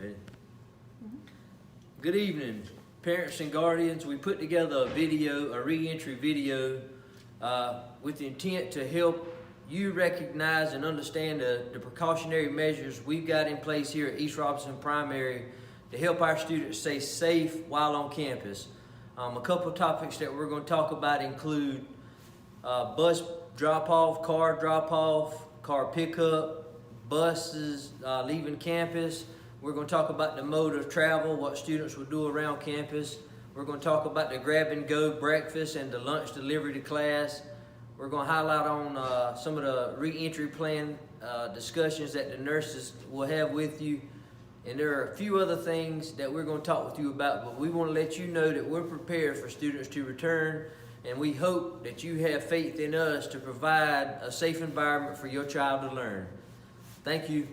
Ready? Good evening, parents and guardians. We put together a reentry video with the intent to help you recognize and understand the precautionary measures we've got in place here at East Robeson Primary to help our students stay safe while on campus. A couple of topics that we're going to talk about include bus drop-off, car drop-off, car pickup, buses leaving campus. We're going to talk about the mode of travel, what students will do around campus. We're going to talk about the grab-and-go breakfast and the lunch delivery to class. We're going to highlight on some of the re-entry plan discussions that the nurses will have with you. And there are a few other things that we're going to talk with you about, but we want to let you know that we're prepared for students to return, and we hope that you have faith in us to provide a safe environment for your child to learn. Thank you.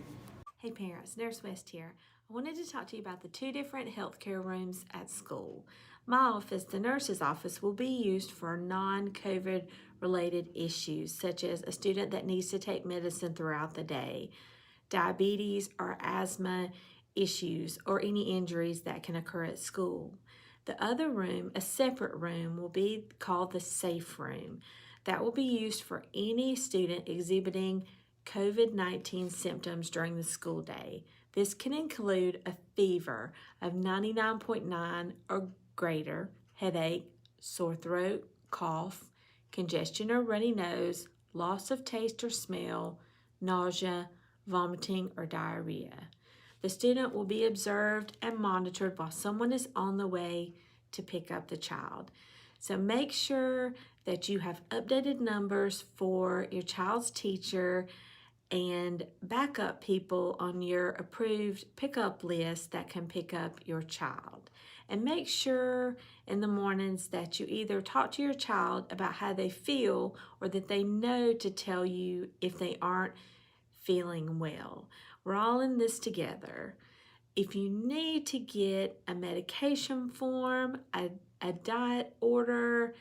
Hey parents, Nurse West here. I wanted to talk to you about the two different healthcare rooms at school. My office, the nurse's office, will be used for non-COVID related issues, such as a student that needs to take medicine throughout the day, diabetes or asthma issues, or any injuries that can occur at school. The other room, a separate room, will be called the safe room. That will be used for any student exhibiting COVID-19 symptoms during the school day. This can include a fever of 99.9 or greater, headache, sore throat, cough, congestion or runny nose, loss of taste or smell, nausea, vomiting, or diarrhea. The student will be observed and monitored while someone is on the way to pick up the child. So make sure that you have updated numbers for your child's teacher and backup people on your approved pickup list that can pick up your child. And make sure in the mornings that you either talk to your child about how they feel or that they know to tell you if they aren't feeling well. We're all in this together. If you need to get a medication form, a diet order,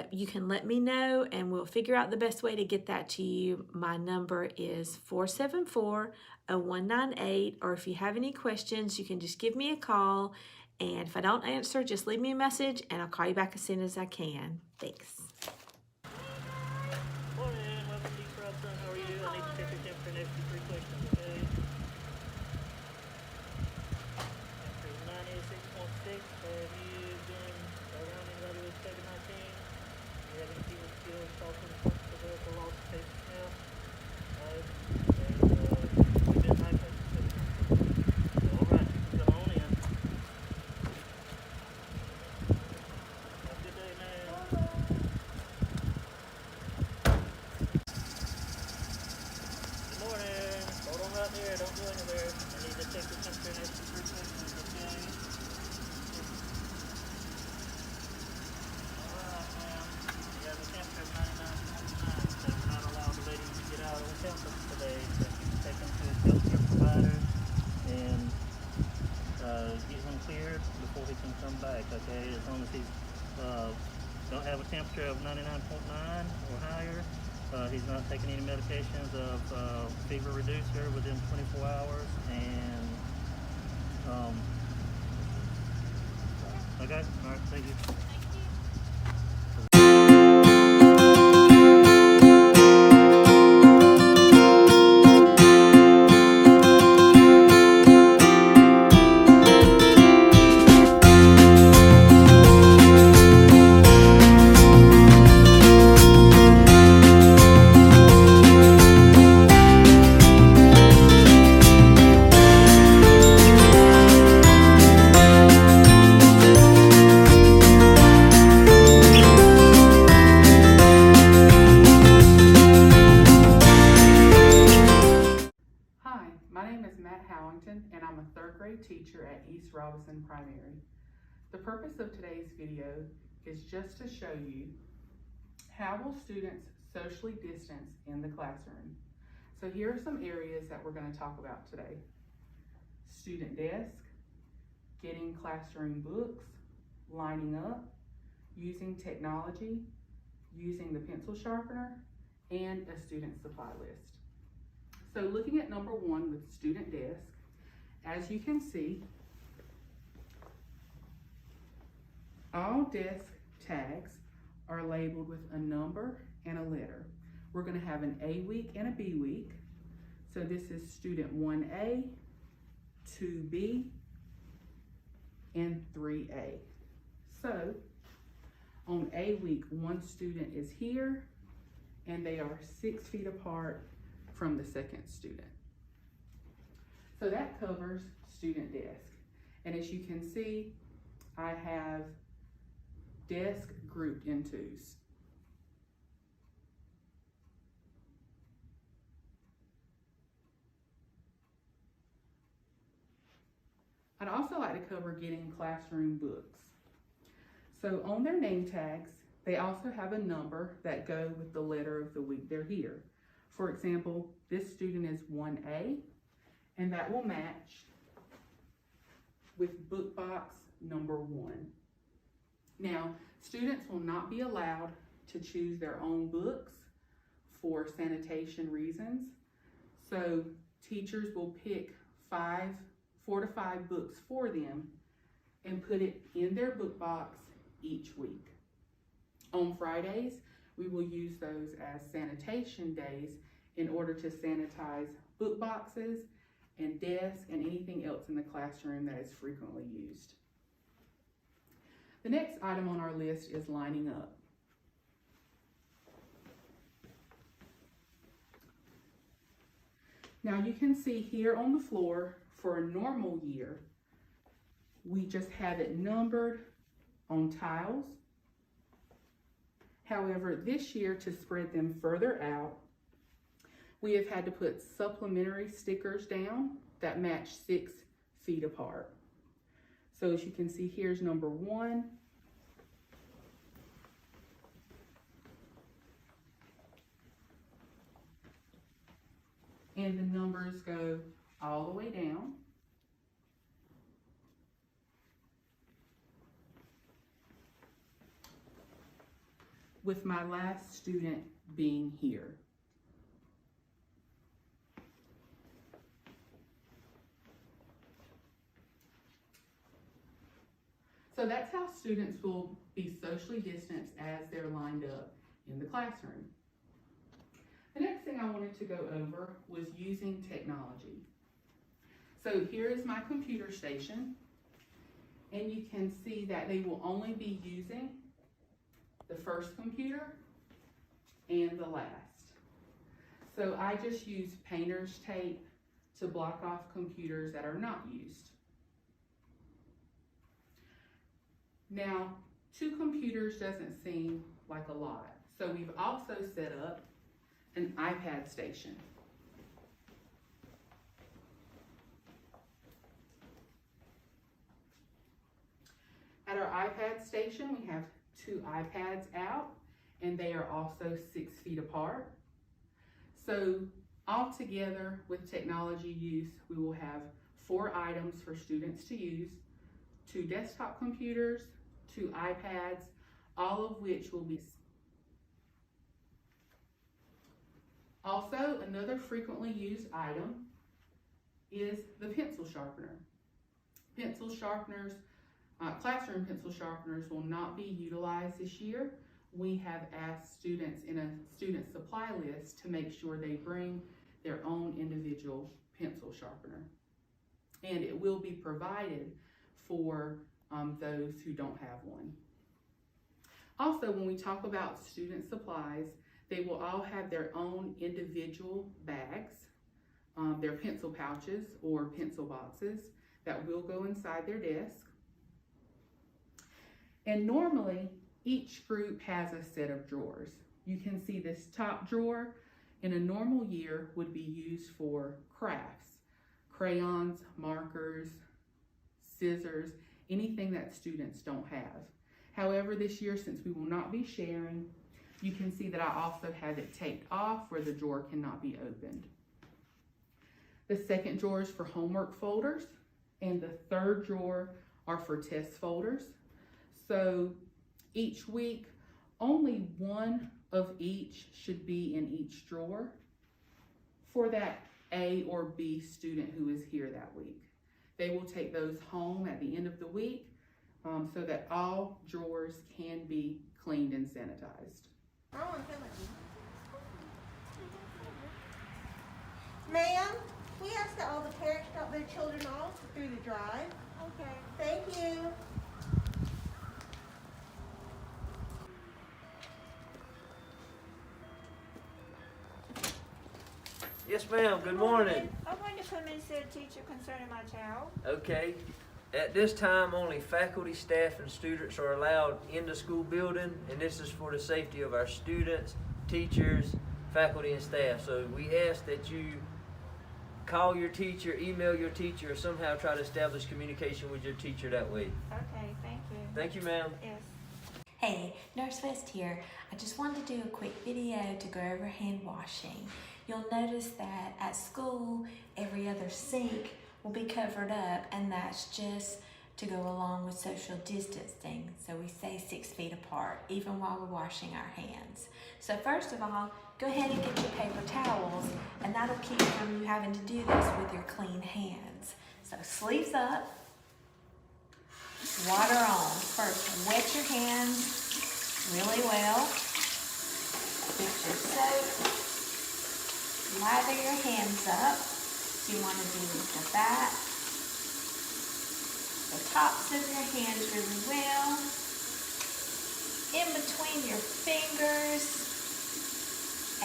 you can let me know and we'll figure out the best way to get that to you. My number is 474-0198, or if you have any questions, you can just give me a call, and if I don't answer, just leave me a message and I'll call you back as soon as I can. Thanks. Morning, welcome to East Robeson. How are you? I need to check your temperature and ask you 3 questions, okay? Temperature is 96.6. Have you been around anybody with COVID-19? Do you have any fever, chills, coughing, cough, or loss of taste or smell? And we've been hydrated. So, alright, come on in. Have a good day, man. Good morning. Hold on right there. Don't go anywhere. I need to check the temperature and ask you 3 questions, okay? Alright, ma'am. You have a temperature of 99.9, so we're not allowed to let you get out of the campus today. So you can take him to his healthcare provider and get him cleared before he can come back, okay? As long as he don't have a temperature of 99.9 or higher. He's not taking any medications of fever reducer within 24 hours, and okay, all right, thank you. And I'm a 3rd grade teacher at East Robeson Primary. The purpose of today's video is just to show you how will students socially distance in the classroom. So here are some areas that we're going to talk about today. Student desk, getting classroom books, lining up, using technology, using the pencil sharpener, and a student supply list. So looking at number 1 with student desk, as you can see, all desk tags are labeled with a number and a letter. We're going to have an A week and a B week. So this is student 1A, 2B, and 3A. So on A week, one student is here and they are 6 feet apart from the second student. So that covers student desk. And as you can see, I have desk grouped in twos. I'd also like to cover getting classroom books. So on their name tags, they also have a number that go with the letter of the week they're here. For example, this student is 1A, and that will match with book box number 1. Now, students will not be allowed to choose their own books for sanitation reasons. So teachers will pick 4 to 5 books for them and put it in their book box each week. On Fridays, we will use those as sanitation days in order to sanitize book boxes and desks and anything else in the classroom that is frequently used. The next item on our list is lining up. Now you can see here on the floor, for a normal year, we just have it numbered on tiles. However, this year, to spread them further out, we have had to put supplementary stickers down that match 6 feet apart. So as you can see, here's number 1. And the numbers go all the way down. With my last student being here. So that's how students will be socially distanced as they're lined up in the classroom. The next thing I wanted to go over was using technology. So here is my computer station, and you can see that they will only be using the first computer and the last. So I just use painter's tape to block off computers that are not used. Now, 2 computers doesn't seem like a lot. So we've also set up an iPad station. At our iPad station, we have 2 iPads out, and they are also 6 feet apart. So altogether, with technology use, we will have 4 items for students to use, 2 desktop computers, 2 iPads, all of which will be. Also, another frequently used item is the pencil sharpener. Pencil sharpeners, classroom pencil sharpeners will not be utilized this year. We have asked students in a student supply list to make sure they bring their own individual pencil sharpener. And it will be provided for those who don't have one. Also, when we talk about student supplies, they will all have their own individual bags, their pencil pouches or pencil boxes that will go inside their desk. And normally, each group has a set of drawers. You can see this top drawer in a normal year would be used for crafts, crayons, markers, scissors, anything that students don't have. However, this year, since we will not be sharing, you can see that I also have it taped off where the drawer cannot be opened. The second drawer is for homework folders, and the third drawer are for test folders. So each week, only one of each should be in each drawer for that A or B student who is here that week. They will take those home at the end of the week so that all drawers can be cleaned and sanitized. Ma'am, we ask that all the parents drop their children off through the drive. Okay. Thank you. Yes, ma'am. Good morning. I want to come and see a teacher concerning my child. Okay. At this time, only faculty, staff, and students are allowed in the school building, and this is for the safety of our students, teachers, faculty, and staff. So we ask that you call your teacher, email your teacher, or somehow try to establish communication with your teacher that way. Okay, thank you. Thank you, ma'am. Yes. Hey, Nurse West here. I just wanted to do a quick video to go over hand washing. You'll notice that at school, every other sink will be covered up, and that's just to go along with social distancing. So we stay 6 feet apart, even while we're washing our hands. So first of all, go ahead and get your paper towels, and that'll keep from you having to do this with your clean hands. So sleeves up, water on. First, wet your hands really well. Get your soap. Lather your hands up. So you want to do the back, the tops of your hands really well, in between your fingers,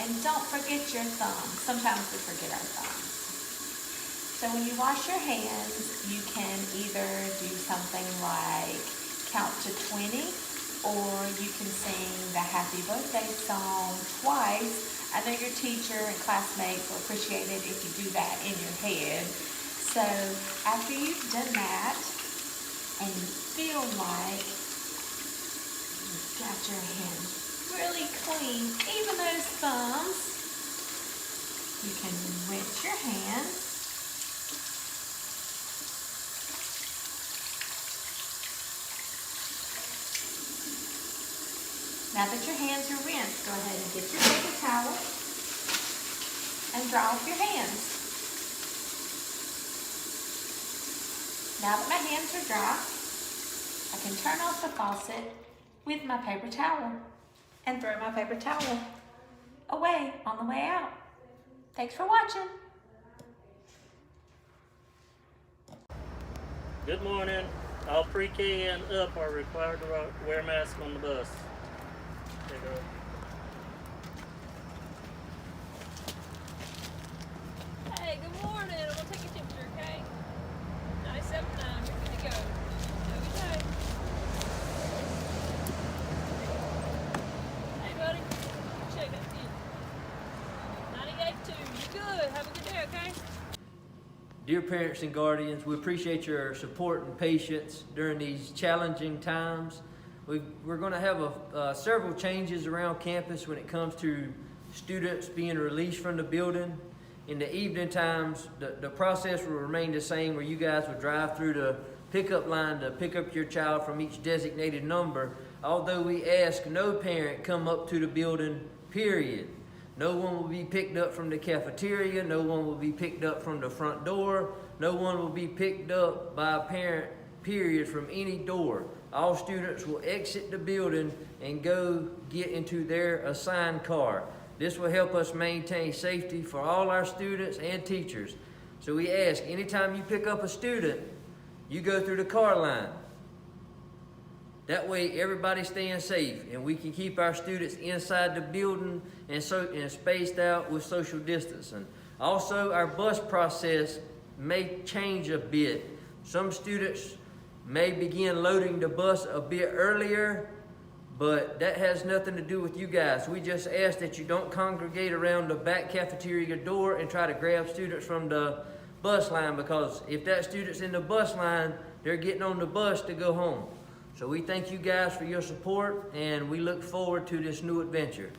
and don't forget your thumbs. Sometimes we forget our thumbs. So when you wash your hands, you can either do something like count to 20, or you can sing the happy birthday song twice. I know your teacher and classmates will appreciate it if you do that in your head. So after you've done that and you feel like you've got your hands really clean, even those thumbs, you can rinse your hands. Now that your hands are rinsed, go ahead and get your paper towel and dry off your hands. Now that my hands are dry, I can turn off the faucet with my paper towel and throw my paper towel away on the way out. Thanks for watching. Good morning. All pre-K and up are required to wear masks on the bus. There you go. Hey, good morning. I'm gonna take your temperature, okay? 97.9. You're good to go. Have a good day. Hey, buddy. Check that for you. 98.2. You're good. Have a good day, okay? Dear parents and guardians, we appreciate your support and patience during these challenging times. We're going to have several changes around campus when it comes to students being released from the building. In the evening times, the process will remain the same, where you guys will drive through the pickup line to pick up your child from each designated number, although we ask no parent come up to the building, period. No one will be picked up from the cafeteria, no one will be picked up from the front door, no one will be picked up by a parent, period, from any door. All students will exit the building and go get into their assigned car. This will help us maintain safety for all our students and teachers. So we ask, anytime you pick up a student, you go through the car line. That way everybody's staying safe, and we can keep our students inside the building and spaced out with social distancing. Also, our bus process may change a bit. Some students may begin loading the bus a bit earlier, but that has nothing to do with you guys. We just ask that you don't congregate around the back cafeteria door and try to grab students from the bus line, because if that student's in the bus line, they're getting on the bus to go home. So we thank you guys for your support, and we look forward to this new adventure.